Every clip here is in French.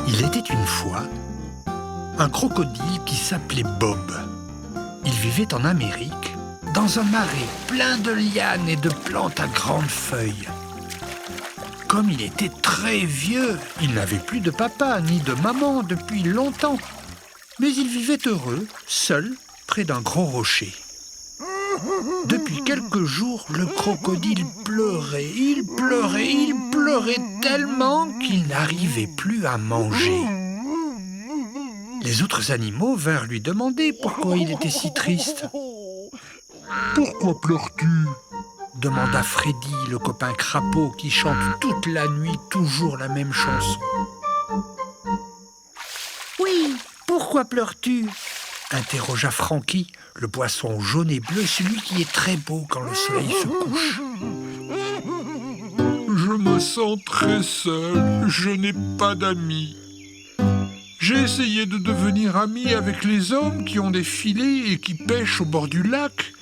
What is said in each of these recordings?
Il était une fois un crocodile qui s'appelait Bob. Il vivait en Amérique, dans un marais plein de lianes et de plantes à grandes feuilles. Comme il était très vieux, il n'avait plus de papa ni de maman depuis longtemps. Mais il vivait heureux, seul, près d'un gros rocher. Depuis quelques jours, le crocodile pleurait. Il pleurait tellement qu'il n'arrivait plus à manger. Les autres animaux vinrent lui demander pourquoi il était si triste. « Pourquoi pleures-tu » demanda Freddy, le copain crapaud qui chante toute la nuit toujours la même chanson. « Oui, pourquoi pleures-tu » interrogea Franky, le poisson jaune et bleu, celui qui est très beau quand le soleil se couche. « Je me sens très seul, je n'ai pas d'amis. J'ai essayé de devenir ami avec les hommes qui ont des filets et qui pêchent au bord du lac,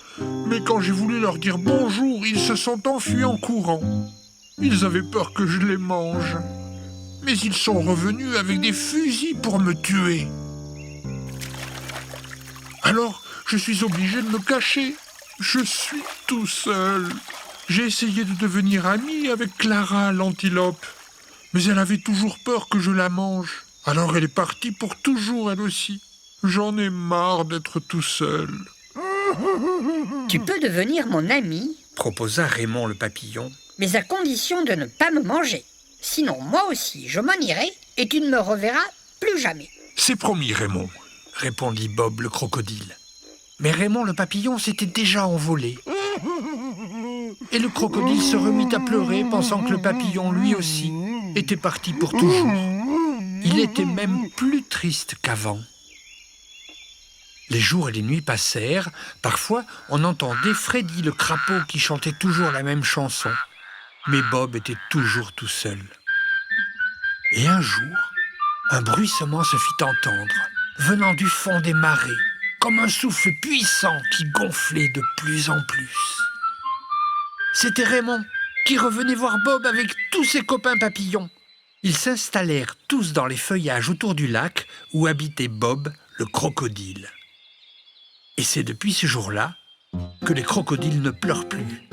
mais quand j'ai voulu leur dire bonjour, ils se sont enfuis en courant. Ils avaient peur que je les mange. Mais ils sont revenus avec des fusils pour me tuer. Alors, je suis obligé de me cacher. Je suis tout seul. J'ai essayé de devenir ami avec Clara, l'antilope. Mais elle avait toujours peur que je la mange. Alors elle est partie pour toujours, elle aussi. J'en ai marre d'être tout seul. » Tu peux devenir mon ami, proposa Raymond le papillon. mais à condition de ne pas me manger. Sinon, moi aussi, je m'en irai et tu ne me reverras plus jamais. C'est promis, Raymond. Répondit Bob le crocodile. Mais Raymond le papillon s'était déjà envolé. Et le crocodile se remit à pleurer, pensant que le papillon, lui aussi, était parti pour toujours. Il était même plus triste qu'avant. Les jours et les nuits passèrent. Parfois, on entendait Freddy le crapaud qui chantait toujours la même chanson. Mais Bob était toujours tout seul. Et un jour, un bruissement se fit entendre, venant du fond des marais, comme un souffle puissant qui gonflait de plus en plus. C'était Raymond qui revenait voir Bob avec tous ses copains papillons. Ils s'installèrent tous dans les feuillages autour du lac où habitait Bob, le crocodile. Et c'est depuis ce jour-là que les crocodiles ne pleurent plus.